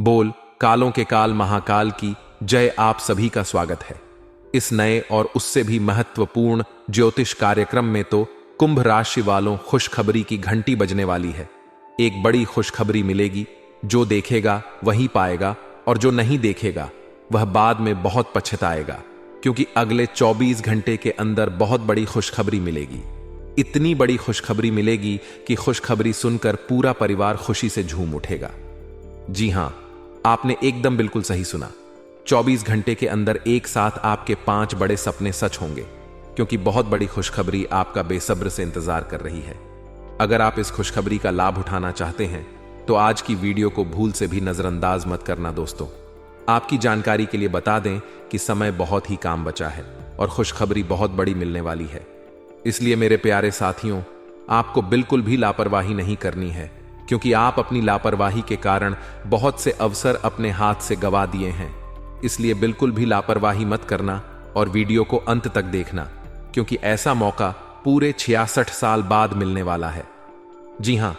बोल कालों के काल महाकाल की जय। आप सभी का स्वागत है इस नए और उससे भी महत्वपूर्ण ज्योतिष कार्यक्रम में। तो कुंभ राशि वालों, खुशखबरी की घंटी बजने वाली है। एक बड़ी खुशखबरी मिलेगी। जो देखेगा वही पाएगा और जो नहीं देखेगा वह बाद में बहुत पछताएगा, क्योंकि अगले 24 घंटे के अंदर बहुत बड़ी खुशखबरी मिलेगी। इतनी बड़ी खुशखबरी मिलेगी कि खुशखबरी सुनकर पूरा परिवार खुशी से झूम उठेगा। जी हां, आपने एकदम बिल्कुल सही सुना। 24 घंटे के अंदर एक साथ आपके 5 बड़े सपने सच होंगे, क्योंकि बहुत बड़ी खुशखबरी आपका बेसब्र से इंतजार कर रही है। अगर आप इस खुशखबरी का लाभ उठाना चाहते हैं तो आज की वीडियो को भूल से भी नजरअंदाज मत करना। दोस्तों, आपकी जानकारी के लिए बता दें कि समय बहुत ही काम बचा है और खुशखबरी बहुत बड़ी मिलने वाली है। इसलिए मेरे प्यारे साथियों, आपको बिल्कुल भी लापरवाही नहीं करनी है, क्योंकि आप अपनी लापरवाही के कारण बहुत से अवसर अपने हाथ से गवा दिए हैं। इसलिए बिल्कुल भी लापरवाही मत करना और वीडियो को अंत तक देखना, क्योंकि ऐसा मौका पूरे 66 साल बाद मिलने वाला है। जी हां,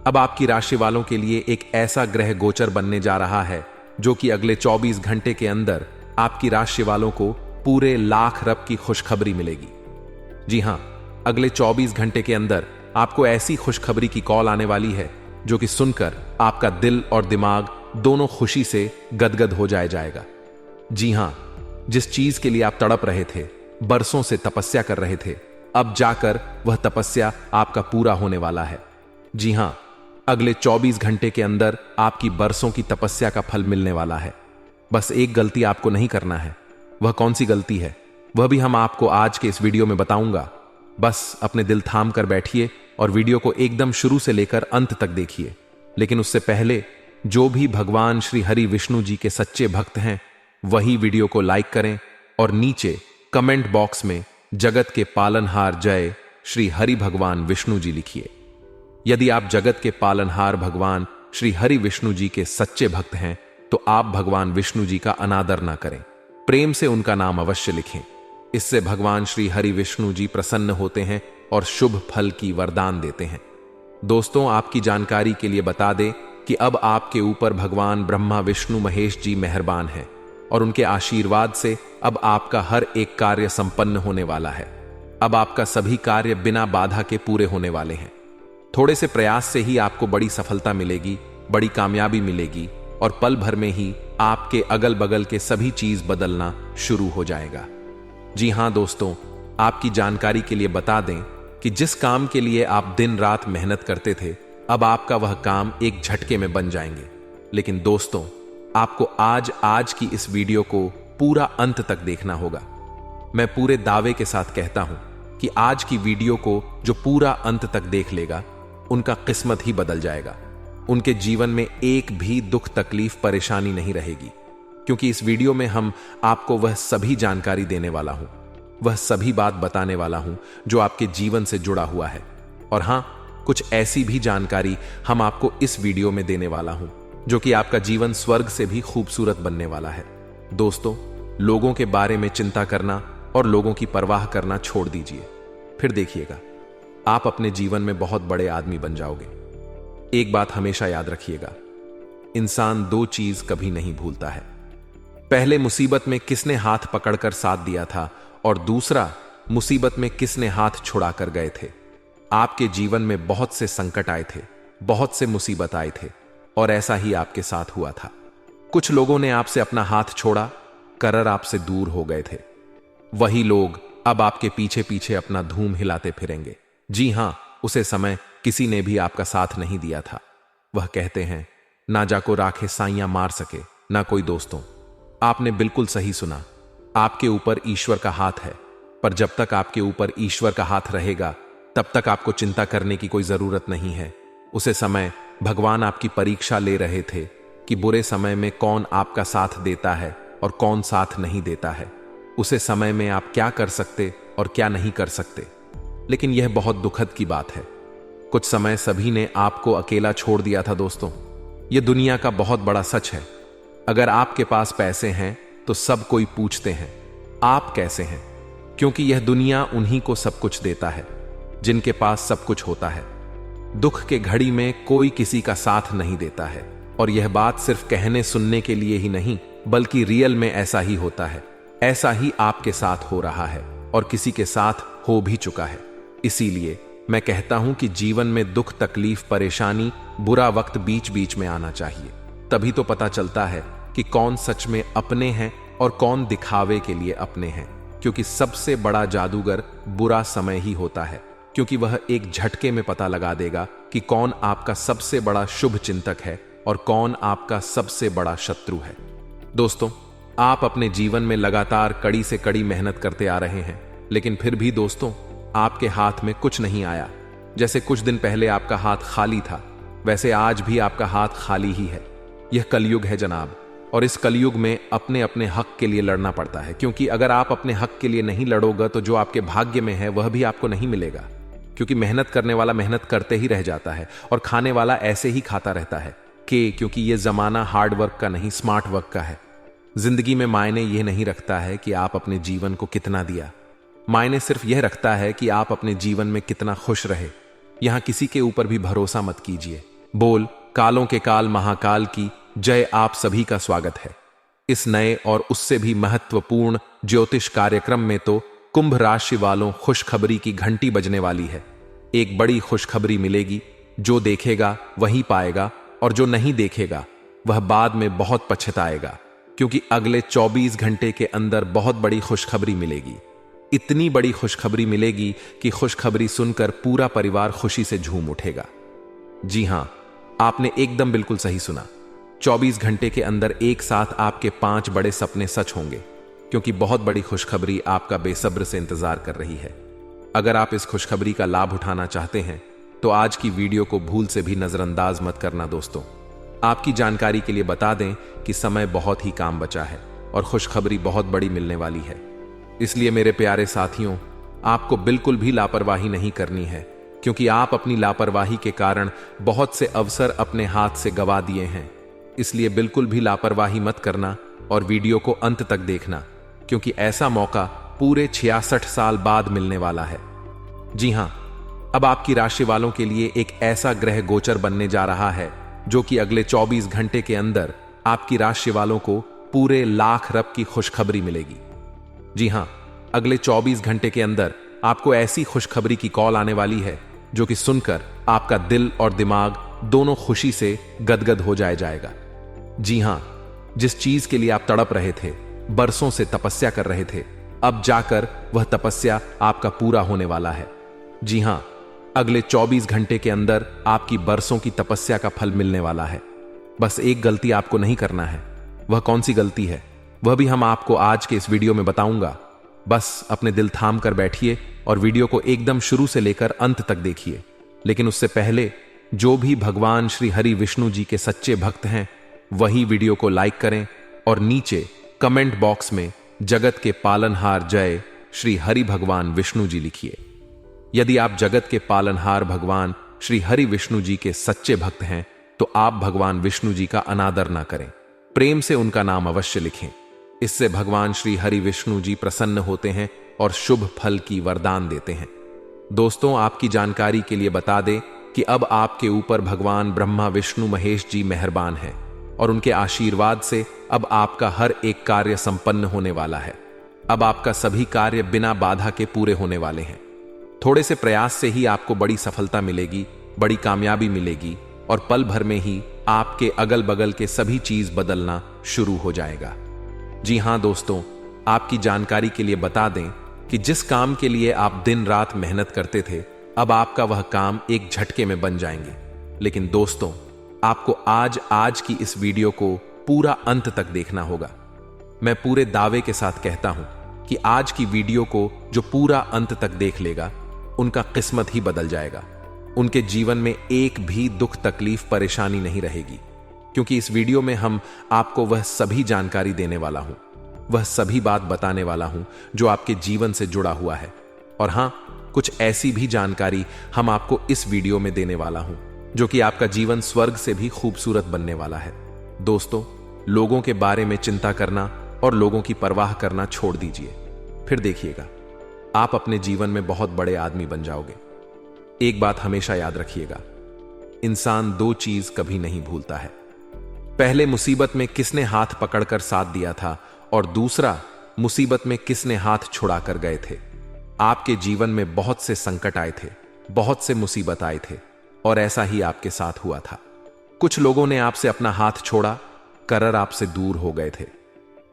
अब आपकी राशि वालों के लिए एक ऐसा ग्रह गोचर बनने जा रहा है जो कि अगले 24 घंटे के अंदर आपकी राशि वालों को पूरे लाख रब की खुशखबरी मिलेगी। जी हां, अगले 24 घंटे के अंदर आपको ऐसी खुशखबरी की कॉल आने वाली है जो कि सुनकर आपका दिल और दिमाग दोनों खुशी से गदगद हो जाएगा। जी हां, जिस चीज के लिए आप तड़प रहे थे, बरसों से तपस्या कर रहे थे, अब जाकर वह तपस्या आपका पूरा होने वाला है। जी हां, अगले 24 घंटे के अंदर आपकी बरसों की तपस्या का फल मिलने वाला है। बस एक गलती आपको नहीं करना है। वह कौन सी गलती है वह भी हम आपको आज के इस वीडियो में बताऊंगा। बस अपने दिल थाम कर बैठिए और वीडियो को एकदम शुरू से लेकर अंत तक देखिए। लेकिन उससे पहले जो भी भगवान श्री हरि विष्णु जी के सच्चे भक्त हैं वही वीडियो को लाइक करें और नीचे कमेंट बॉक्स में जगत के पालनहार जय श्री हरि भगवान विष्णु जी लिखिए। यदि आप जगत के पालनहार भगवान श्री हरि विष्णु जी के सच्चे भक्त हैं तो आप भगवान विष्णु जी का अनादर ना करें, प्रेम से उनका नाम अवश्य लिखें। इससे भगवान श्री हरि विष्णु जी प्रसन्न होते हैं और शुभ फल की वरदान देते हैं। दोस्तों, आपकी जानकारी के लिए बता दें कि अब आपके ऊपर भगवान ब्रह्मा विष्णु महेश जी मेहरबान हैं और उनके आशीर्वाद से अब आपका हर एक कार्य संपन्न होने वाला है। अब आपका सभी कार्य बिना बाधा के पूरे होने वाले हैं। थोड़े से प्रयास से ही आपको बड़ी सफलता मिलेगी, बड़ी कामयाबी मिलेगी और पल भर में ही आपके अगल बगल के सभी चीज बदलना शुरू हो जाएगा। जी हां दोस्तों, आपकी जानकारी के लिए बता दें कि जिस काम के लिए आप दिन रात मेहनत करते थे, अब आपका वह काम एक झटके में बन जाएंगे। लेकिन दोस्तों, आपको आज की इस वीडियो को पूरा अंत तक देखना होगा। मैं पूरे दावे के साथ कहता हूं कि आज की वीडियो को जो पूरा अंत तक देख लेगा, उनका किस्मत ही बदल जाएगा। उनके जीवन में एक भी दुख तकलीफ परेशानी नहीं रहेगी, क्योंकि इस वीडियो में हम आपको वह सभी जानकारी देने वाला हूं, वह सभी बात बताने वाला हूं जो आपके जीवन से जुड़ा हुआ है। और हां, कुछ ऐसी भी जानकारी हम आपको इस वीडियो में देने वाला हूं जो कि आपका जीवन स्वर्ग से भी खूबसूरत बनने वाला है। दोस्तों, लोगों के बारे में चिंता करना और लोगों की परवाह करना छोड़ दीजिए, फिर देखिएगा आप अपने जीवन में बहुत बड़े आदमी बन जाओगे। एक बात हमेशा याद रखिएगा, इंसान 2 चीज कभी नहीं भूलता है। पहले मुसीबत में किसने हाथ पकड़कर साथ दिया था और दूसरा मुसीबत में किसने हाथ छुड़ाकर गए थे। आपके जीवन में बहुत से संकट आए थे, बहुत से मुसीबत आए थे और ऐसा ही आपके साथ हुआ था। कुछ लोगों ने आपसे अपना हाथ छोड़ा कर आपसे दूर हो गए थे। वही लोग अब आपके पीछे पीछे अपना धूम हिलाते फिरेंगे। जी हां, उसे समय किसी ने भी आपका साथ नहीं दिया था। वह कहते हैं, ना जाको राखे साइयां मार सके ना कोई दोस्तों। आपने बिल्कुल सही सुना, आपके ऊपर ईश्वर का हाथ है, पर जब तक आपके ऊपर ईश्वर का हाथ रहेगा तब तक आपको चिंता करने की कोई जरूरत नहीं है। उसे समय भगवान आपकी परीक्षा ले रहे थे कि बुरे समय में कौन आपका साथ देता है और कौन साथ नहीं देता है। उसे समय में आप क्या कर सकते और क्या नहीं कर सकते। लेकिन यह बहुत दुखद की बात है, कुछ समय सभी ने आपको अकेला छोड़ दिया था। दोस्तों, यह दुनिया का बहुत बड़ा सच है। अगर आपके पास पैसे हैं तो सब कोई पूछते हैं आप कैसे हैं, क्योंकि यह दुनिया उन्हीं को सब कुछ देता है जिनके पास सब कुछ होता है। दुख के घड़ी में कोई किसी का साथ नहीं देता है, और यह बात सिर्फ कहने सुनने के लिए ही नहीं, बल्कि रियल में ऐसा ही होता है। ऐसा ही आपके साथ हो रहा है और किसी के साथ हो भी चुका है। इसीलिए मैं कहता हूं कि जीवन में दुख, तकलीफ, परेशानी, बुरा वक्त बीच बीच में आना चाहिए। तभी तो पता चलता है कि कौन सच में अपने हैं और कौन दिखावे के लिए अपने हैं। क्योंकि सबसे बड़ा जादूगर बुरा समय ही होता है, क्योंकि वह एक झटके में पता लगा देगा कि कौन आपका सबसे बड़ा शुभ चिंतक है और कौन आपका सबसे बड़ा शत्रु है। दोस्तों, आप अपने जीवन में लगातार कड़ी से कड़ी मेहनत करते आ रहे हैं, लेकिन फिर भी दोस्तों आपके हाथ में कुछ नहीं आया। जैसे कुछ दिन पहले आपका हाथ खाली था, वैसे आज भी आपका हाथ खाली ही है। यह कलयुग है जनाब, और इस कलयुग में अपने अपने हक के लिए लड़ना पड़ता है। क्योंकि अगर आप अपने हक के लिए नहीं लड़ोगे तो जो आपके भाग्य में है वह भी आपको नहीं मिलेगा। क्योंकि मेहनत करने वाला मेहनत करते ही रह जाता है और खाने वाला ऐसे ही खाता रहता है। क्योंकि यह जमाना हार्ड वर्क का नहीं, स्मार्ट वर्क का है। जिंदगी में मायने यह नहीं रखता है कि आप अपने जीवन को कितना दिया, मायने सिर्फ यह रखता है कि आप अपने जीवन में कितना खुश रहे। यहां किसी के ऊपर भी भरोसा मत कीजिए। बोल कालों के काल महाकाल की जय। आप सभी का स्वागत है इस नए और उससे भी महत्वपूर्ण ज्योतिष कार्यक्रम में। तो कुंभ राशि वालों, खुशखबरी की घंटी बजने वाली है। एक बड़ी खुशखबरी मिलेगी। जो देखेगा वही पाएगा और जो नहीं देखेगा वह बाद में बहुत पछताएगा। क्योंकि अगले 24 घंटे के अंदर बहुत बड़ी खुशखबरी मिलेगी। इतनी बड़ी खुशखबरी मिलेगी कि खुशखबरी सुनकर पूरा परिवार खुशी से झूम उठेगा। जी हां, आपने एकदम बिल्कुल सही सुना। 24 घंटे के अंदर एक साथ आपके 5 बड़े सपने सच होंगे। क्योंकि बहुत बड़ी खुशखबरी आपका बेसब्र से इंतजार कर रही है। अगर आप इस खुशखबरी का लाभ उठाना चाहते हैं तो आज की वीडियो को भूल से भी नजरअंदाज मत करना। दोस्तों, आपकी जानकारी के लिए बता दें कि समय बहुत ही कम बचा है और खुशखबरी बहुत बड़ी मिलने वाली है। इसलिए मेरे प्यारे साथियों, आपको बिल्कुल भी लापरवाही नहीं करनी है। क्योंकि आप अपनी लापरवाही के कारण बहुत से अवसर अपने हाथ से गंवा दिए हैं। इसलिए बिल्कुल भी लापरवाही मत करना और वीडियो को अंत तक देखना, क्योंकि ऐसा मौका पूरे 66 साल बाद मिलने वाला है। जी हां, अब आपकी राशि वालों के लिए एक ऐसा ग्रह गोचर बनने जा रहा है जो कि अगले 24 घंटे के अंदर आपकी राशि वालों को पूरे लाख रब की खुशखबरी मिलेगी। जी हां, अगले 24 घंटे के अंदर आपको ऐसी खुशखबरी की कॉल आने वाली है जो कि सुनकर आपका दिल और दिमाग दोनों खुशी से गदगद हो जाएगा। जी हां, जिस चीज के लिए आप तड़प रहे थे, बरसों से तपस्या कर रहे थे, अब जाकर वह तपस्या आपका पूरा होने वाला है। जी हां, अगले 24 घंटे के अंदर आपकी बरसों की तपस्या का फल मिलने वाला है। बस एक गलती आपको नहीं करना है। वह कौन सी गलती है वह भी हम आपको आज के इस वीडियो में बताऊंगा। बस अपने दिल थाम कर बैठिए और वीडियो को एकदम शुरू से लेकर अंत तक देखिए। लेकिन उससे पहले जो भी भगवान श्री हरि विष्णु जी के सच्चे भक्त हैं वही वीडियो को लाइक करें और नीचे कमेंट बॉक्स में जगत के पालनहार जय श्री हरि भगवान विष्णु जी लिखिए। यदि आप जगत के पालनहार भगवान श्री हरि विष्णु जी के सच्चे भक्त हैं तो आप भगवान विष्णु जी का अनादर ना करें, प्रेम से उनका नाम अवश्य लिखें। इससे भगवान श्री हरि विष्णु जी प्रसन्न होते हैं और शुभ फल की वरदान देते हैं। दोस्तों, आपकी जानकारी के लिए बता दें कि अब आपके ऊपर भगवान ब्रह्मा विष्णु महेश जी मेहरबान हैं और उनके आशीर्वाद से अब आपका हर एक कार्य संपन्न होने वाला है। अब आपका सभी कार्य बिना बाधा के पूरे होने वाले हैं। थोड़े से प्रयास से ही आपको बड़ी सफलता मिलेगी, बड़ी कामयाबी मिलेगी और पल भर में ही आपके अगल बगल के सभी चीज बदलना शुरू हो जाएगा। जी हां दोस्तों, आपकी जानकारी के लिए बता दें कि जिस काम के लिए आप दिन रात मेहनत करते थे, अब आपका वह काम एक झटके में बन जाएंगे। लेकिन दोस्तों, आपको आज की इस वीडियो को पूरा अंत तक देखना होगा। मैं पूरे दावे के साथ कहता हूं कि आज की वीडियो को जो पूरा अंत तक देख लेगा उनका किस्मत ही बदल जाएगा। उनके जीवन में एक भी दुख, तकलीफ, परेशानी नहीं रहेगी। क्योंकि इस वीडियो में हम आपको वह सभी जानकारी देने वाला हूं, वह सभी बात बताने वाला हूं जो आपके जीवन से जुड़ा हुआ है। और हां, कुछ ऐसी भी जानकारी हम आपको इस वीडियो में देने वाला हूं जो कि आपका जीवन स्वर्ग से भी खूबसूरत बनने वाला है। दोस्तों, लोगों के बारे में चिंता करना और लोगों की परवाह करना छोड़ दीजिए, फिर देखिएगा आप अपने जीवन में बहुत बड़े आदमी बन जाओगे। एक बात हमेशा याद रखिएगा, इंसान 2 चीज कभी नहीं भूलता है, पहले मुसीबत में किसने हाथ पकड़कर साथ दिया था और दूसरा मुसीबत में किसने हाथ छुड़ा कर गए थे। आपके जीवन में बहुत से संकट आए थे, बहुत से मुसीबत आए थे और ऐसा ही आपके साथ हुआ था। कुछ लोगों ने आपसे अपना हाथ छोड़ा, करर आपसे दूर हो गए थे।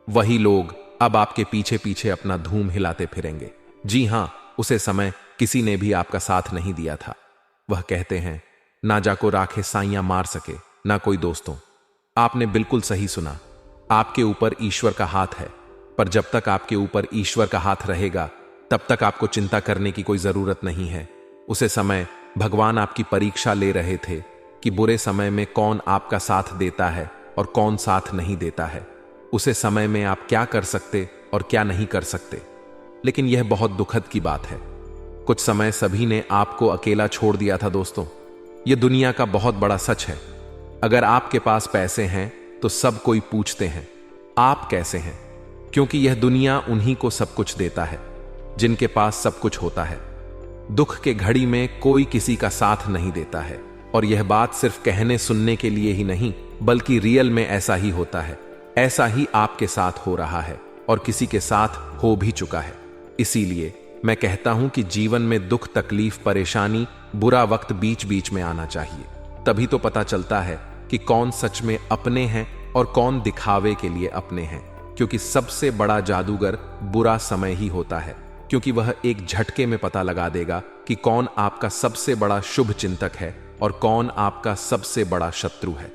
वही लोग अब आपके पीछे पीछे अपना धूम हिलाते फिरेंगे। जी हां, उसे समय किसी ने भी आपका साथ नहीं दिया था। वह कहते हैं, ना जाको राखे साइयां मार सके ना कोई दोस्तों। आपने बिल्कुल सही सुना, आपके ऊपर ईश्वर का हाथ है, पर जब तक आपके ऊपर ईश्वर का हाथ रहेगा तब तक आपको चिंता करने की कोई जरूरत नहीं है। उसे समय भगवान आपकी परीक्षा ले रहे थे कि बुरे समय में कौन आपका साथ देता है और कौन साथ नहीं देता है। उसे समय में आप क्या कर सकते और क्या नहीं कर सकते। लेकिन यह बहुत दुखद की बात है, कुछ समय सभी ने आपको अकेला छोड़ दिया था। दोस्तों, यह दुनिया का बहुत बड़ा सच है। अगर आपके पास पैसे हैं तो सब कोई पूछते हैं आप कैसे हैं, क्योंकि यह दुनिया उन्हीं को सब कुछ देता है जिनके पास सब कुछ होता है। दुख के घड़ी में कोई किसी का साथ नहीं देता है, और यह बात सिर्फ कहने सुनने के लिए ही नहीं बल्कि रियल में ऐसा ही होता है। ऐसा ही आपके साथ हो रहा है और किसी के साथ हो भी चुका है। इसीलिए मैं कहता हूं कि जीवन में दुख, तकलीफ, परेशानी, बुरा वक्त बीच बीच में आना चाहिए। तभी तो पता चलता है कि कौन सच में अपने हैं और कौन दिखावे के लिए अपने हैं। क्योंकि सबसे बड़ा जादूगर बुरा समय ही होता है, क्योंकि वह एक झटके में पता लगा देगा कि कौन आपका सबसे बड़ा शुभ चिंतक है और कौन आपका सबसे बड़ा शत्रु है।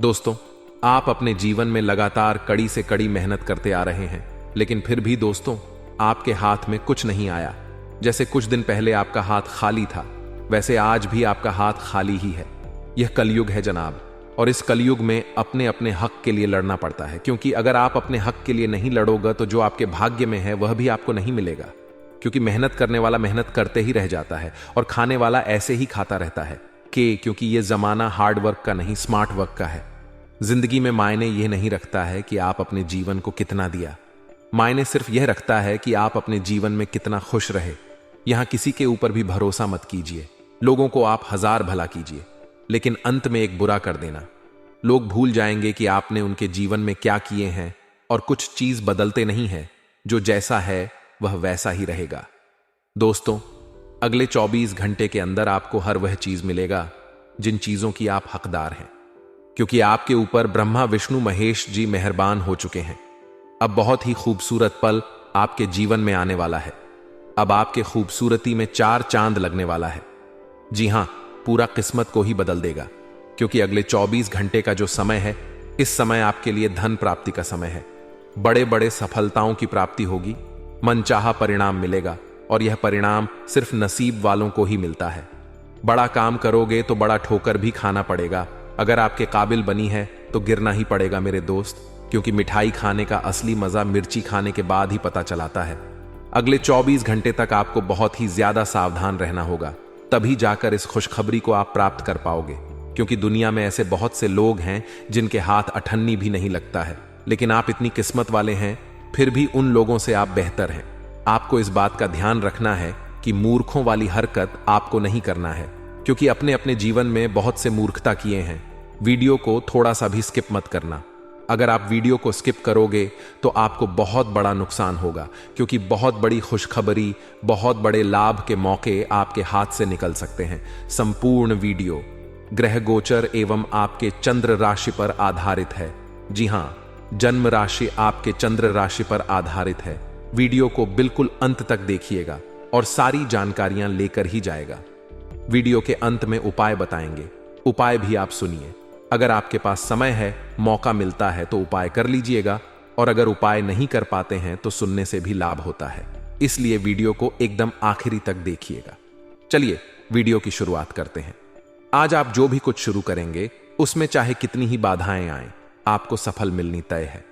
दोस्तों, आप अपने जीवन में लगातार कड़ी से कड़ी मेहनत करते आ रहे हैं, लेकिन फिर भी दोस्तों आपके हाथ में कुछ नहीं आया। जैसे कुछ दिन पहले आपका हाथ खाली था, वैसे आज भी आपका हाथ खाली ही है। यह कलयुग है जनाब, और इस कलयुग में अपने अपने हक के लिए लड़ना पड़ता है। क्योंकि अगर आप अपने हक के लिए नहीं लड़ोगे तो जो आपके भाग्य में है वह भी आपको नहीं मिलेगा। क्योंकि मेहनत करने वाला मेहनत करते ही रह जाता है और खाने वाला ऐसे ही खाता रहता है। क्योंकि यह जमाना हार्ड वर्क का नहीं, स्मार्ट वर्क का है। जिंदगी में मायने यह नहीं रखता है कि आप अपने जीवन को कितना दिया, मायने सिर्फ यह रखता है कि आप अपने जीवन में कितना खुश रहे। यहां किसी के ऊपर भी भरोसा मत कीजिए। लोगों को आप 1000 भला कीजिए, लेकिन अंत में एक बुरा कर देना। लोग भूल जाएंगे कि आपने उनके जीवन में क्या किए हैं, और कुछ चीज बदलते नहीं है। जो जैसा है वह वैसा ही रहेगा। दोस्तों, अगले 24 घंटे के अंदर आपको हर वह चीज मिलेगा जिन चीजों की आप हकदार हैं, क्योंकि आपके ऊपर ब्रह्मा, विष्णु, महेश जी मेहरबान हो चुके हैं। अब बहुत ही खूबसूरत पल आपके जीवन में आने वाला है। अब आपके खूबसूरती में 4 चांद लगने वाला है। जी हां, पूरा किस्मत को ही बदल देगा, क्योंकि अगले 24 घंटे का जो समय है, इस समय आपके लिए धन प्राप्ति का समय है। बड़े बड़े सफलताओं की प्राप्ति होगी, मनचाहा परिणाम मिलेगा, और यह परिणाम सिर्फ नसीब वालों को ही मिलता है। बड़ा काम करोगे तो बड़ा ठोकर भी खाना पड़ेगा। अगर आपके काबिल बनी है तो गिरना ही पड़ेगा मेरे दोस्त, क्योंकि मिठाई खाने का असली मजा मिर्ची खाने के बाद ही पता चलाता है। अगले 24 घंटे तक आपको बहुत ही ज्यादा सावधान रहना होगा, तभी जाकर इस खुशखबरी को आप प्राप्त कर पाओगे। क्योंकि दुनिया में ऐसे बहुत से लोग हैं जिनके हाथ अठन्नी भी नहीं लगता है, लेकिन आप इतनी किस्मत वाले हैं, फिर भी उन लोगों से आप बेहतर हैं। आपको इस बात का ध्यान रखना है कि मूर्खों वाली हरकत आपको नहीं करना है, क्योंकि अपने अपने जीवन में बहुत से मूर्खता किए हैं। वीडियो को थोड़ा सा भी स्किप मत करना। अगर आप वीडियो को स्किप करोगे तो आपको बहुत बड़ा नुकसान होगा, क्योंकि बहुत बड़ी खुशखबरी, बहुत बड़े लाभ के मौके आपके हाथ से निकल सकते हैं। संपूर्ण वीडियो ग्रह गोचर एवं आपके चंद्र राशि पर आधारित है। जी हां, जन्म राशि आपके चंद्र राशि पर आधारित है। वीडियो को बिल्कुल अंत तक देखिएगा और सारी जानकारियां लेकर ही जाएगा। वीडियो के अंत में उपाय बताएंगे, उपाय भी आप सुनिए। अगर आपके पास समय है, मौका मिलता है तो उपाय कर लीजिएगा, और अगर उपाय नहीं कर पाते हैं तो सुनने से भी लाभ होता है। इसलिए वीडियो को एकदम आखिरी तक देखिएगा। चलिए वीडियो की शुरुआत करते हैं। आज आप जो भी कुछ शुरू करेंगे उसमें चाहे कितनी ही बाधाएं आएं, आपको सफल मिलनी तय है।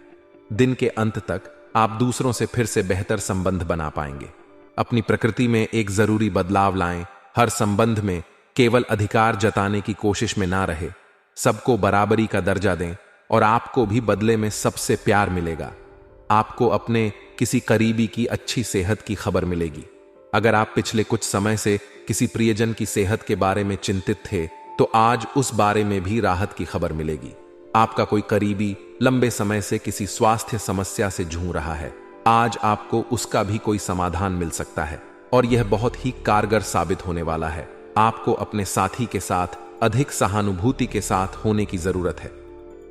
दिन के अंत तक आप दूसरों से फिर से बेहतर संबंध बना पाएंगे। अपनी प्रकृति में एक जरूरी बदलाव लाएं। हर संबंध में केवल अधिकार जताने की कोशिश में ना रहे, सबको बराबरी का दर्जा दें, और आपको भी बदले में सबसे प्यार मिलेगा। आपको अपने किसी करीबी की अच्छी सेहत की खबर मिलेगी। अगर आप पिछले कुछ समय से किसी प्रियजन की सेहत के बारे में चिंतित थे तो आज उस बारे में भी राहत की खबर मिलेगी। आपका कोई करीबी लंबे समय से किसी स्वास्थ्य समस्या से जूझ रहा है। आज आपको उसका भी कोई समाधान मिल सकता है और यह बहुत ही कारगर साबित होने वाला है। आपको अपने साथी के साथ अधिक सहानुभूति के साथ होने की जरूरत है।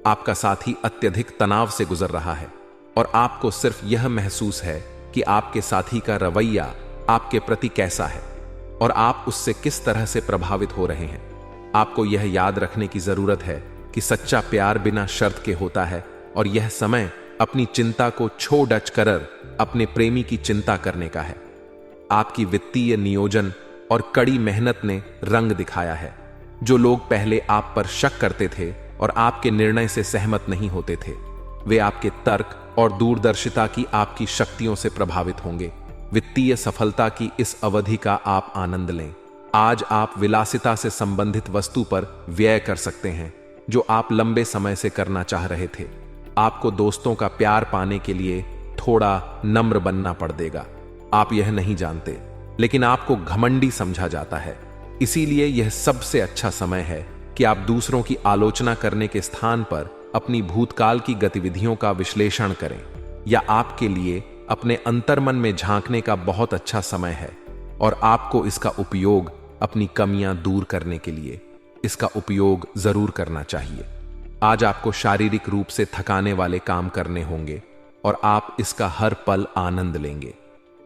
आपका साथी अत्यधिक तनाव से गुजर रहा है और आपको सिर्फ यह महसूस है कि आपके साथी का रवैया आपके प्रति कैसा है और आप उससे किस तरह से प्रभावित हो रहे हैं। आपको यह याद रखने की जरूरत है कि सच्चा प्यार बिना शर्त के होता है और यह समय अपनी चिंता को छोड़ कर अपने प्रेमी की चिंता करने का है। आपकी वित्तीय नियोजन और कड़ी मेहनत ने रंग दिखाया है। जो लोग पहले आप पर शक करते थे और आपके निर्णय से सहमत नहीं होते थे, वे आपके तर्क और दूरदर्शिता की आपकी शक्तियों से प्रभावित होंगे। वित्तीय सफलता की इस अवधि का आप आनंद लें। आज आप विलासिता से संबंधित वस्तु पर व्यय कर सकते हैं जो आप लंबे समय से करना चाह रहे थे। आपको दोस्तों का प्यार पाने के लिए थोड़ा नम्र बनना पड़ देगा। आप यह नहीं जानते, लेकिन आपको घमंडी समझा जाता है। इसीलिए यह सबसे अच्छा समय है कि आप दूसरों की आलोचना करने के स्थान पर अपनी भूतकाल की गतिविधियों का विश्लेषण करें, या आपके लिए अपने अंतर्मन में झांकने का बहुत अच्छा समय है और आपको इसका उपयोग अपनी कमियां दूर करने के लिए इसका उपयोग जरूर करना चाहिए। आज आपको शारीरिक रूप से थकाने वाले काम करने होंगे और आप इसका हर पल आनंद लेंगे।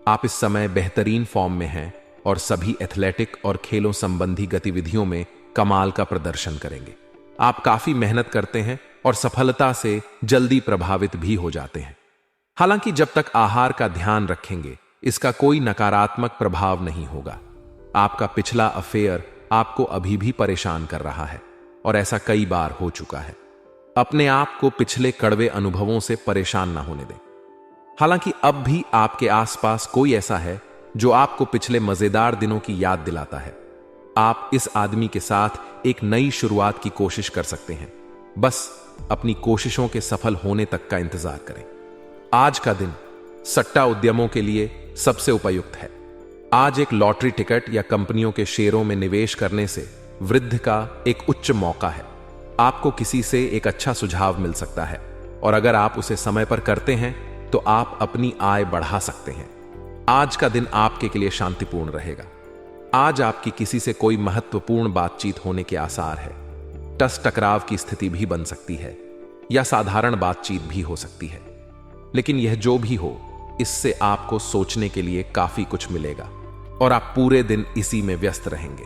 आप इस समय बेहतरीन फॉर्म में हैं और सभी एथलेटिक और खेलों संबंधी गतिविधियों में कमाल का प्रदर्शन करेंगे। आप काफी मेहनत करते हैं और सफलता से जल्दी प्रभावित भी हो जाते हैं। हालांकि जब तक आहार का ध्यान रखेंगे, इसका कोई नकारात्मक प्रभाव नहीं होगा। आपका पिछला अफेयर आपको अभी भी परेशान कर रहा है और ऐसा कई बार हो चुका है। अपने आप को पिछले कड़वे अनुभवों से परेशान ना होने दें। हालांकि अब भी आपके आसपास कोई ऐसा है जो आपको पिछले मजेदार दिनों की याद दिलाता है। आप इस आदमी के साथ एक नई शुरुआत की कोशिश कर सकते हैं। बस अपनी कोशिशों के सफल होने तक का इंतजार करें। आज का दिन सट्टा उद्यमों के लिए सबसे उपयुक्त है। आज एक लॉटरी टिकट या कंपनियों के शेयरों में निवेश करने से वृद्धि का एक उच्च मौका है। आपको किसी से एक अच्छा सुझाव मिल सकता है और अगर आप उसे समय पर करते हैं तो आप अपनी आय बढ़ा सकते हैं। आज का दिन आपके लिए शांतिपूर्ण रहेगा। आज आपकी किसी से कोई महत्वपूर्ण बातचीत होने के आसार है। टस टकराव की स्थिति भी बन सकती है या साधारण बातचीत भी हो सकती है, लेकिन यह जो भी हो, इससे आपको सोचने के लिए काफी कुछ मिलेगा और आप पूरे दिन इसी में व्यस्त रहेंगे।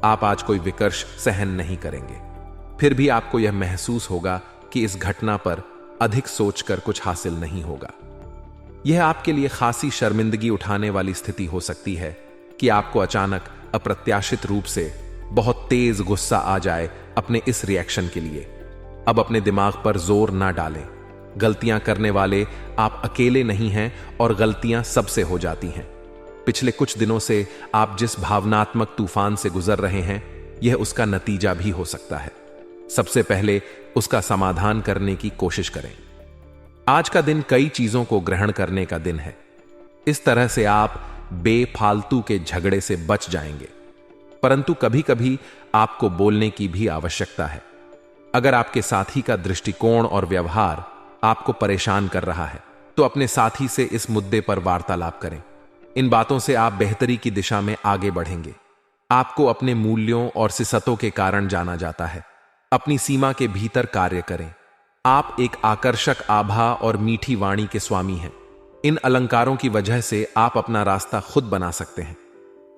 आप आज कोई विकर्ष सहन नहीं करेंगे। फिर भी आपको यह महसूस होगा कि इस घटना पर अधिक सोचकर कुछ हासिल नहीं होगा। यह आपके लिए खासी शर्मिंदगी उठाने वाली स्थिति हो सकती है कि आपको अचानक अप्रत्याशित रूप से बहुत तेज गुस्सा आ जाए अपने इस रिएक्शन के लिए। अब अपने दिमाग पर जोर ना डालें। गलतियां करने वाले आप अकेले नहीं हैं और गलतियां सबसे हो जाती हैं। पिछले कुछ दिनों से आप जिस भावनात्मक तूफान से गुजर रहे हैं, यह उसका नतीजा भी हो सकता है। सबसे पहले उसका समाधान करने की कोशिश करें। आज का दिन कई चीजों को ग्रहण करने का दिन है। इस तरह से आप बेफालतू के झगड़े से बच जाएंगे, परंतु कभी कभी आपको बोलने की भी आवश्यकता है। अगर आपके साथी का दृष्टिकोण और व्यवहार आपको परेशान कर रहा है, तो अपने साथी से इस मुद्दे पर वार्तालाप करें। इन बातों से आप बेहतरी की दिशा में आगे बढ़ेंगे। आपको अपने मूल्यों और सिसतों के कारण जाना जाता है। अपनी सीमा के भीतर कार्य करें। आप एक आकर्षक आभा और मीठी वाणी के स्वामी हैं। इन अलंकारों की वजह से आप अपना रास्ता खुद बना सकते हैं।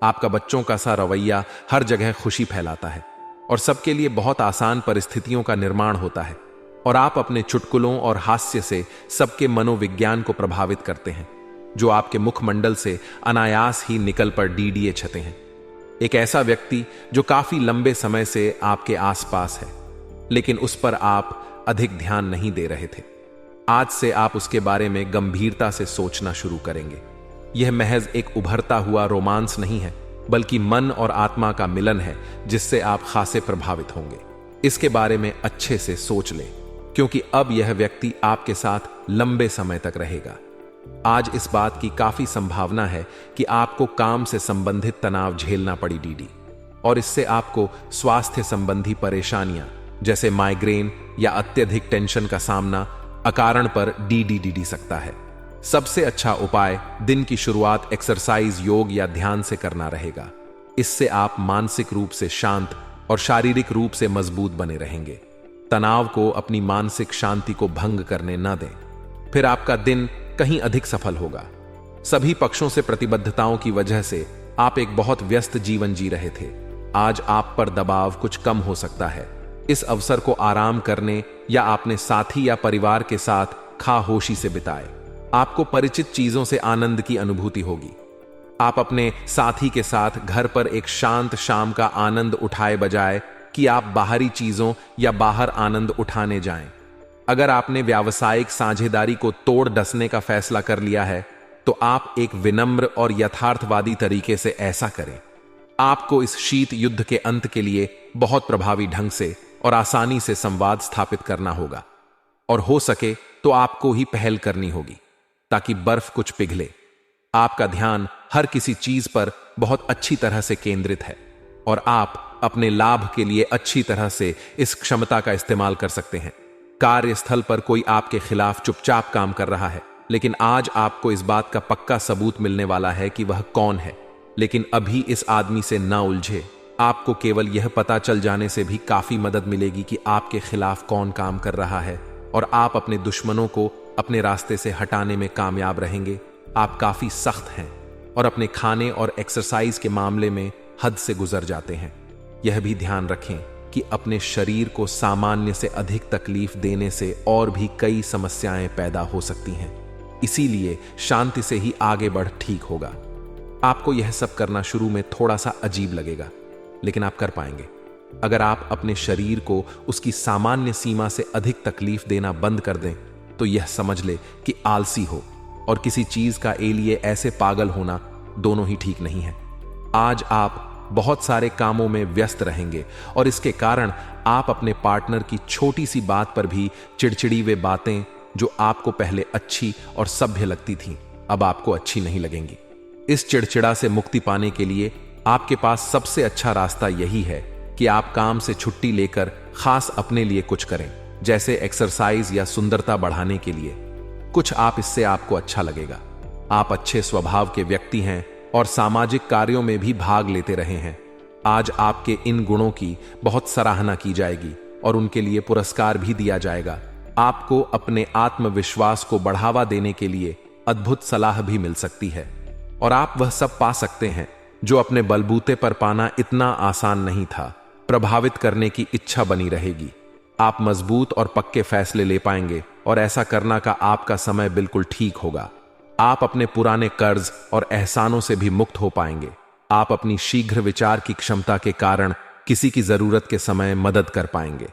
आपका बच्चों का सा रवैया हर जगह खुशी फैलाता है और सबके लिए बहुत आसान परिस्थितियों का निर्माण होता है, और आप अपने चुटकुलों और हास्य से सबके मनोविज्ञान को प्रभावित करते हैं, जो आपके मुखमंडल से अनायास ही निकल पर डीडीए छते हैं। एक ऐसा व्यक्ति जो काफी लंबे समय से आपके आसपास है, लेकिन उस पर आप अधिक ध्यान नहीं दे रहे थे। आज से आप उसके बारे में गंभीरता से सोचना शुरू करेंगे। यह महज एक उभरता हुआ रोमांस नहीं है, बल्कि मन और आत्मा का मिलन है जिससे आप खासे प्रभावित होंगे। इसके बारे में अच्छे से सोच लें, क्योंकि अब यह व्यक्ति आपके साथ लंबे समय तक रहेगा। आज इस बात की काफी संभावना है कि आपको काम से संबंधित तनाव झेलना पड़ी डीडी, और इससे आपको स्वास्थ्य संबंधी परेशानियां जैसे माइग्रेन या अत्यधिक टेंशन का सामना अकारण पर डी सकता है। सबसे अच्छा उपाय दिन की शुरुआत एक्सरसाइज, योग या ध्यान से करना रहेगा। इससे आप मानसिक रूप से शांत और शारीरिक रूप से मजबूत बने रहेंगे। तनाव को अपनी मानसिक शांति को भंग करने न दें, फिर आपका दिन कहीं अधिक सफल होगा। सभी पक्षों से प्रतिबद्धताओं की वजह से आप एक बहुत व्यस्त जीवन जी रहे थे। आज आप पर दबाव कुछ कम हो सकता है। इस अवसर को आराम करने या अपने साथी या परिवार के साथ खामोशी से बिताएं। आपको परिचित चीजों से आनंद की अनुभूति होगी। आप अपने साथी के साथ घर पर एक शांत शाम का आनंद उठाए बजाय कि आप बाहरी चीजों या बाहर आनंद उठाने जाएं। अगर आपने व्यावसायिक साझेदारी को तोड़ डसने का फैसला कर लिया है तो आप एक विनम्र और यथार्थवादी तरीके से ऐसा करें। आपको इस शीत युद्ध के अंत के लिए बहुत प्रभावी ढंग से और आसानी से संवाद स्थापित करना होगा, और हो सके तो आपको ही पहल करनी होगी ताकि बर्फ कुछ पिघले। आपका ध्यान हर किसी चीज पर बहुत अच्छी तरह से केंद्रित है और आप अपने लाभ के लिए अच्छी तरह से इस क्षमता का इस्तेमाल कर सकते हैं। कार्यस्थल पर कोई आपके खिलाफ चुपचाप काम कर रहा है, लेकिन आज आपको इस बात का पक्का सबूत मिलने वाला है कि वह कौन है। लेकिन अभी इस आदमी से ना उलझे। आपको केवल यह पता चल जाने से भी काफी मदद मिलेगी कि आपके खिलाफ कौन काम कर रहा है, और आप अपने दुश्मनों को अपने रास्ते से हटाने में कामयाब रहेंगे। आप काफी सख्त हैं और अपने खाने और एक्सरसाइज के मामले में हद से गुजर जाते हैं। यह भी ध्यान रखें कि अपने शरीर को सामान्य से अधिक तकलीफ देने से और भी कई समस्याएं पैदा हो सकती हैं। इसीलिए शांति से ही आगे बढ़ ठीक होगा। आपको यह सब करना शुरू में थोड़ा सा अजीब लगेगा, लेकिन आप कर पाएंगे। अगर आप अपने शरीर को उसकी सामान्य सीमा से अधिक तकलीफ देना बंद कर दें तो यह समझ ले कि आलसी हो और किसी चीज का लिए ऐसे पागल होना दोनों ही ठीक नहीं है। आज आप बहुत सारे कामों में व्यस्त रहेंगे और इसके कारण आप अपने पार्टनर की छोटी सी बात पर भी चिड़चिड़ी वे बातें जो आपको पहले अच्छी और सभ्य लगती थीं, अब आपको अच्छी नहीं लगेंगी। इस चिड़चिड़ा से मुक्ति पाने के लिए आपके पास सबसे अच्छा रास्ता यही है कि आप काम से छुट्टी लेकर खास अपने लिए कुछ करें, जैसे एक्सरसाइज या सुंदरता बढ़ाने के लिए कुछ। आप इससे आपको अच्छा लगेगा। आप अच्छे स्वभाव के व्यक्ति हैं और सामाजिक कार्यों में भी भाग लेते रहे हैं। आज आपके इन गुणों की बहुत सराहना की जाएगी और उनके लिए पुरस्कार भी दिया जाएगा। आपको अपने आत्मविश्वास को बढ़ावा देने के लिए अद्भुत सलाह भी मिल सकती है और आप वह सब पा सकते हैं जो अपने बलबूते पर पाना इतना आसान नहीं था। प्रभावित करने की इच्छा बनी रहेगी। आप मजबूत और पक्के फैसले ले पाएंगे और ऐसा करना का आपका समय बिल्कुल ठीक होगा। आप अपने पुराने कर्ज और एहसानों से भी मुक्त हो पाएंगे। आप अपनी शीघ्र विचार की क्षमता के कारण किसी की जरूरत के समय मदद कर पाएंगे।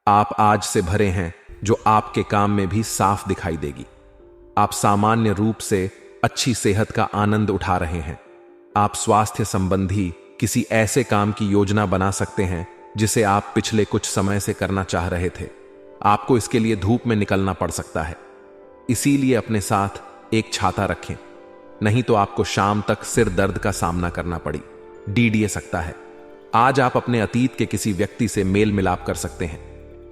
आप आज से भरे हैं जो आपके काम में भी साफ दिखाई देगी। आप सामान्य रूप से अच्छी सेहत का आनंद उठा रहे हैं। आप स्वास्थ्य संबंधी किसी ऐसे काम की योजना बना सकते हैं जिसे आप पिछले कुछ समय से करना चाह रहे थे। आपको इसके लिए धूप में निकलना पड़ सकता है, इसीलिए अपने साथ एक छाता रखें, नहीं तो आपको शाम तक सिर दर्द का सामना करना पड़ी डीडीए सकता है। आज आप अपने अतीत के किसी व्यक्ति से मेल मिलाप कर सकते हैं।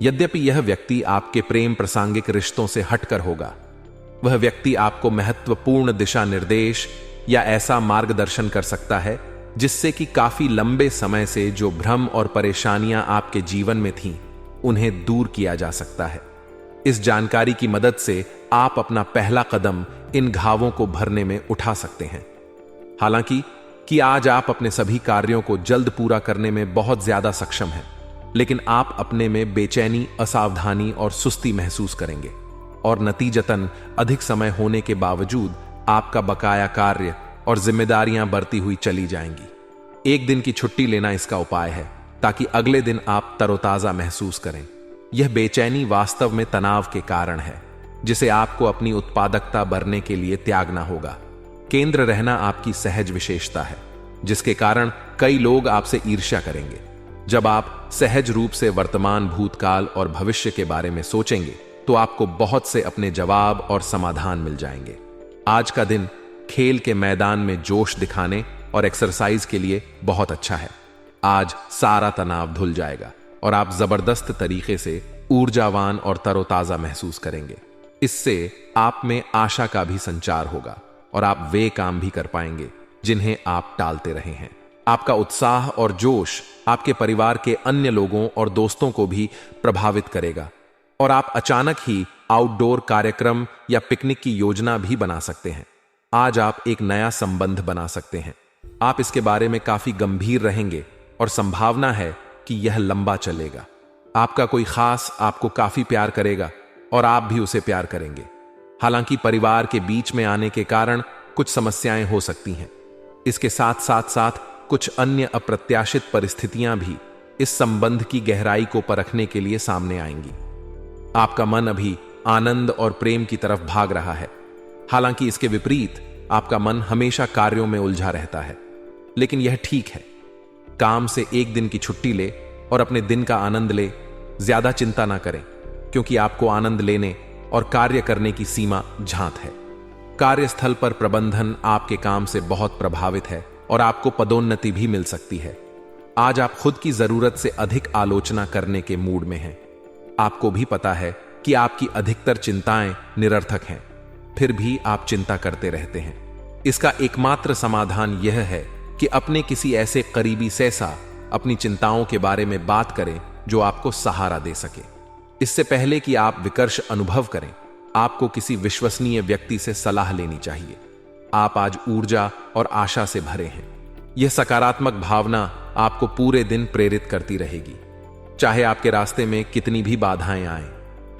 यद्यपि यह व्यक्ति आपके प्रेम प्रासंगिक रिश्तों से हटकर होगा, वह व्यक्ति आपको महत्वपूर्ण दिशा निर्देश या ऐसा मार्गदर्शन कर सकता है जिससे कि काफी लंबे समय से जो भ्रम और परेशानियां आपके जीवन में थीं, उन्हें दूर किया जा सकता है। इस जानकारी की मदद से आप अपना पहला कदम इन घावों को भरने में उठा सकते हैं। हालांकि कि आज आप अपने सभी कार्यों को जल्द पूरा करने में बहुत ज्यादा सक्षम हैं, लेकिन आप अपने में बेचैनी, असावधानी और सुस्ती महसूस करेंगे और नतीजतन अधिक समय होने के बावजूद आपका बकाया कार्य और जिम्मेदारियां बढ़ती हुई चली जाएंगी। एक दिन की छुट्टी लेना इसका उपाय है ताकि अगले दिन आप तरोताजा महसूस करें। यह बेचैनी वास्तव में तनाव के कारण है जिसे आपको अपनी उत्पादकता बढ़ने के लिए त्यागना होगा। केंद्र रहना आपकी सहज विशेषता है, जिसके कारण कई लोग आपसे ईर्ष्या करेंगे। जब आप सहज रूप से वर्तमान, भूतकाल और भविष्य के बारे में सोचेंगे तो आपको बहुत से अपने जवाब और समाधान मिल जाएंगे। आज का दिन खेल के मैदान में जोश दिखाने और एक्सरसाइज के लिए बहुत अच्छा है। आज सारा तनाव धुल जाएगा और आप जबरदस्त तरीके से ऊर्जावान और तरोताजा महसूस करेंगे। इससे आप में आशा का भी संचार होगा और आप वे काम भी कर पाएंगे जिन्हें आप टालते रहे हैं। आपका उत्साह और जोश आपके परिवार के अन्य लोगों और दोस्तों को भी प्रभावित करेगा और आप अचानक ही आउटडोर कार्यक्रम या पिकनिक की योजना भी बना सकते हैं। आज आप एक नया संबंध बना सकते हैं। आप इसके बारे में काफी गंभीर रहेंगे और संभावना है कि यह लंबा चलेगा। आपका कोई खास आपको काफी प्यार करेगा और आप भी उसे प्यार करेंगे। हालांकि परिवार के बीच में आने के कारण कुछ समस्याएं हो सकती हैं। इसके साथ साथ कुछ अन्य अप्रत्याशित परिस्थितियां भी इस संबंध की गहराई को परखने के लिए सामने आएंगी। आपका मन अभी आनंद और प्रेम की तरफ भाग रहा है। हालांकि इसके विपरीत आपका मन हमेशा कार्यों में उलझा रहता है। लेकिन यह ठीक है। काम से एक दिन की छुट्टी ले और अपने दिन का आनंद ले। ज्यादा चिंता ना करें, क्योंकि आपको आनंद लेने और कार्य करने की सीमा झांत है। कार्यस्थल पर प्रबंधन आपके काम से बहुत प्रभावित है और आपको पदोन्नति भी मिल सकती है। आज आप खुद की जरूरत से अधिक आलोचना करने के मूड में हैं। आपको भी पता है कि आपकी अधिकतर चिंताएं निरर्थक हैं, फिर भी आप चिंता करते रहते हैं। इसका एकमात्र समाधान यह है कि अपने किसी ऐसे करीबी से अपनी चिंताओं के बारे में बात करें जो आपको सहारा दे सके। इससे पहले कि आप विकर्ष अनुभव करें, आपको किसी विश्वसनीय व्यक्ति से सलाह लेनी चाहिए। आप आज ऊर्जा और आशा से भरे हैं। यह सकारात्मक भावना आपको पूरे दिन प्रेरित करती रहेगी, चाहे आपके रास्ते में कितनी भी बाधाएं आएं।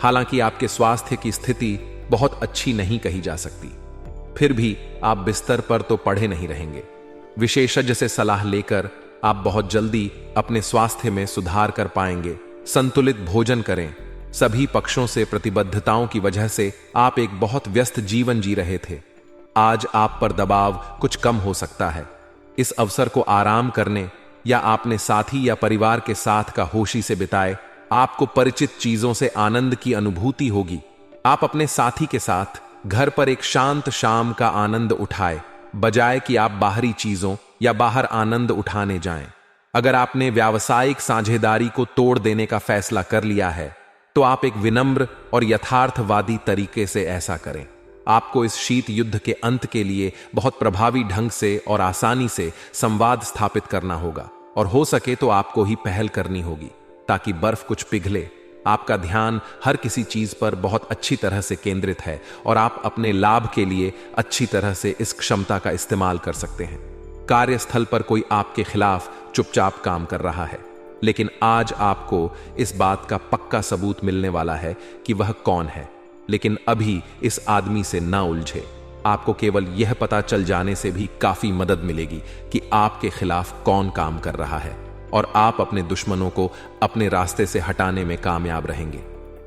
हालांकि आपके स्वास्थ्य की स्थिति बहुत अच्छी नहीं कही जा सकती, फिर भी आप बिस्तर पर तो पड़े नहीं रहेंगे। विशेषज्ञ से सलाह लेकर आप बहुत जल्दी अपने स्वास्थ्य में सुधार कर पाएंगे। संतुलित भोजन करें। सभी पक्षों से प्रतिबद्धताओं की वजह से आप एक बहुत व्यस्त जीवन जी रहे थे। आज आप पर दबाव कुछ कम हो सकता है। इस अवसर को आराम करने या अपने साथी या परिवार के साथ का होशी से बिताए। आपको परिचित चीजों से आनंद की अनुभूति होगी। आप अपने साथी के साथ घर पर एक शांत शाम का आनंद उठाए, बजाय कि आप बाहरी चीजों या बाहर आनंद उठाने जाएं। अगर आपने व्यावसायिक साझेदारी को तोड़ देने का फैसला कर लिया है, तो आप एक विनम्र और यथार्थवादी तरीके से ऐसा करें। आपको इस शीत युद्ध के अंत के लिए बहुत प्रभावी ढंग से और आसानी से संवाद स्थापित करना होगा और हो सके तो आपको ही पहल करनी होगी, ताकि बर्फ कुछ पिघले। आपका ध्यान हर किसी चीज पर बहुत अच्छी तरह से केंद्रित है और आप अपने लाभ के लिए अच्छी तरह से इस क्षमता का इस्तेमाल कर सकते हैं। कार्यस्थल पर कोई आपके खिलाफ चुपचाप काम कर रहा है, लेकिन आज आपको इस बात का पक्का सबूत मिलने वाला है कि वह कौन है। लेकिन अभी इस आदमी से ना उलझे। आपको केवल यह पता चल जाने से भी काफी मदद मिलेगी कि आपके खिलाफ कौन काम कर रहा है और आप अपने दुश्मनों को अपने रास्ते से हटाने में कामयाब रहेंगे।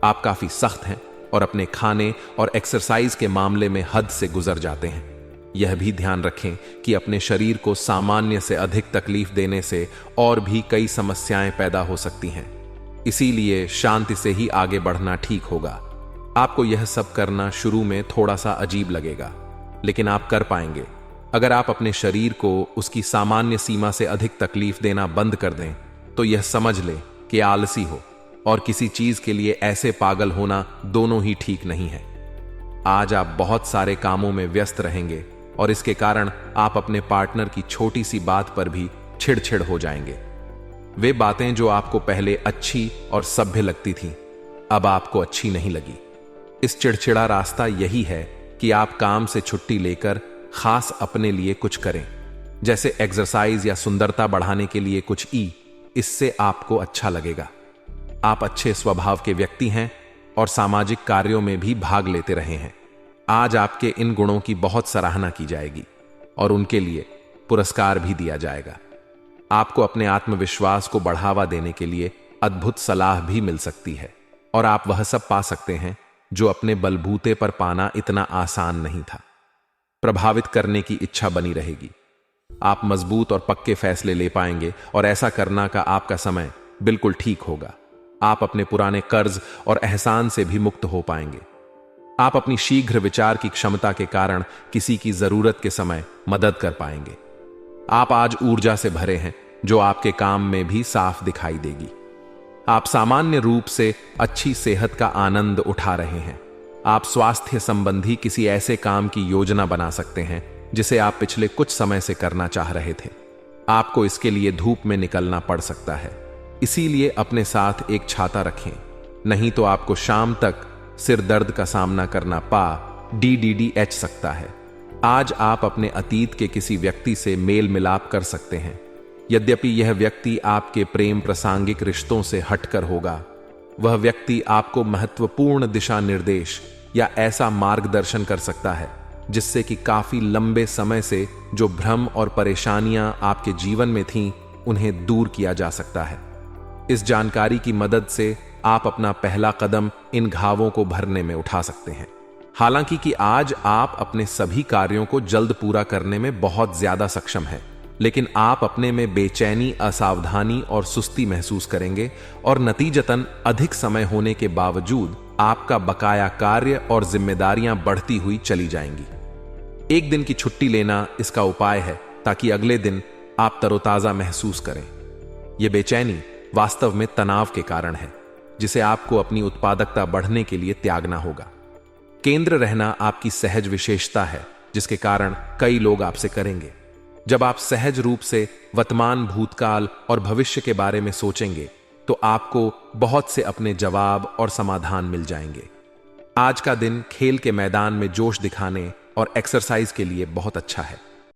आप काफी सख्त हैं और अपने खाने और एक्सरसाइज के मामले में हद से गुजर जाते हैं। यह भी ध्यान रखें कि अपने शरीर को सामान्य से अधिक तकलीफ देने से और भी कई समस्याएं पैदा हो सकती हैं। इसीलिए शांति से ही आगे बढ़ना ठीक होगा। आपको यह सब करना शुरू में थोड़ा सा अजीब लगेगा, लेकिन आप कर पाएंगे। अगर आप अपने शरीर को उसकी सामान्य सीमा से अधिक तकलीफ देना बंद कर दें, तो यह समझ लें कि आलसी हो और किसी चीज के लिए ऐसे पागल होना दोनों ही ठीक नहीं है। आज आप बहुत सारे कामों में व्यस्त रहेंगे और इसके कारण आप अपने पार्टनर की छोटी सी बात पर भी चिड़चिड़ हो जाएंगे। वे बातें जो आपको पहले अच्छी और सभ्य लगती थीं, अब आपको अच्छी नहीं लगी। इस चिड़चिड़ा रास्ता यही है कि आप काम से छुट्टी लेकर खास अपने लिए कुछ करें, जैसे एक्सरसाइज या सुंदरता बढ़ाने के लिए कुछ। इससे आपको अच्छा लगेगा। आप अच्छे स्वभाव के व्यक्ति हैं और सामाजिक कार्यों में भी भाग लेते रहे हैं। आज आपके इन गुणों की बहुत सराहना की जाएगी और उनके लिए पुरस्कार भी दिया जाएगा। आपको अपने आत्मविश्वास को बढ़ावा देने के लिए अद्भुत सलाह भी मिल सकती है और आप वह सब पा सकते हैं जो अपने बलबूते पर पाना इतना आसान नहीं था। प्रभावित करने की इच्छा बनी रहेगी। आप मजबूत और पक्के फैसले ले पाएंगे और ऐसा करना का आपका समय बिल्कुल ठीक होगा। आप अपने पुराने कर्ज और एहसान से भी मुक्त हो पाएंगे। आप अपनी शीघ्र विचार की क्षमता के कारण किसी की जरूरत के समय मदद कर पाएंगे। आप आज ऊर्जा से भरे हैं जो आपके काम में भी साफ दिखाई देगी। आप सामान्य रूप से अच्छी सेहत का आनंद उठा रहे हैं। आप स्वास्थ्य संबंधी किसी ऐसे काम की योजना बना सकते हैं जिसे आप पिछले कुछ समय से करना चाह रहे थे। आपको इसके लिए धूप में निकलना पड़ सकता है, इसीलिए अपने साथ एक छाता रखें, नहीं तो आपको शाम तक सिर दर्द का सामना करना DDDH सकता है। आज आप अपने अतीत के किसी व्यक्ति से मेल मिलाप कर सकते हैं। यद्यपि यह व्यक्ति आपके प्रेम प्रासंगिक रिश्तों से हटकर होगा, वह व्यक्ति आपको महत्वपूर्ण दिशा निर्देश या ऐसा मार्गदर्शन कर सकता है जिससे कि काफी लंबे समय से जो भ्रम और परेशानियां आपके जीवन में थीं, उन्हें दूर किया जा सकता है। इस जानकारी की मदद से आप अपना पहला कदम इन घावों को भरने में उठा सकते हैं। हालांकि कि आज आप अपने सभी कार्यों को जल्द पूरा करने में बहुत ज्यादा सक्षम हैं, लेकिन आप अपने में बेचैनी, असावधानी और सुस्ती महसूस करेंगे और नतीजतन अधिक समय होने के बावजूद आपका बकाया कार्य और जिम्मेदारियां बढ़ती हुई चली जाएंगी। एक दिन की छुट्टी लेना इसका उपाय है ताकि अगले दिन आप तरोताजा महसूस करें। यह बेचैनी वास्तव में तनाव के कारण है, जिसे आपको अपनी उत्पादकता बढ़ने के लिए त्यागना होगा। केंद्र रहना आपकी सहज विशेषता है, जिसके कारण कई लोग आपसे करेंगे। जब आप सहज रूप से वर्तमान, भूतकाल और भविष्य के बारे में सोचेंगे तो आपको बहुत से अपने जवाब और समाधान मिल जाएंगे। आज का दिन खेल के मैदान में जोश दिखाने और एक्सरसाइज के लिए बहुत अच्छा है।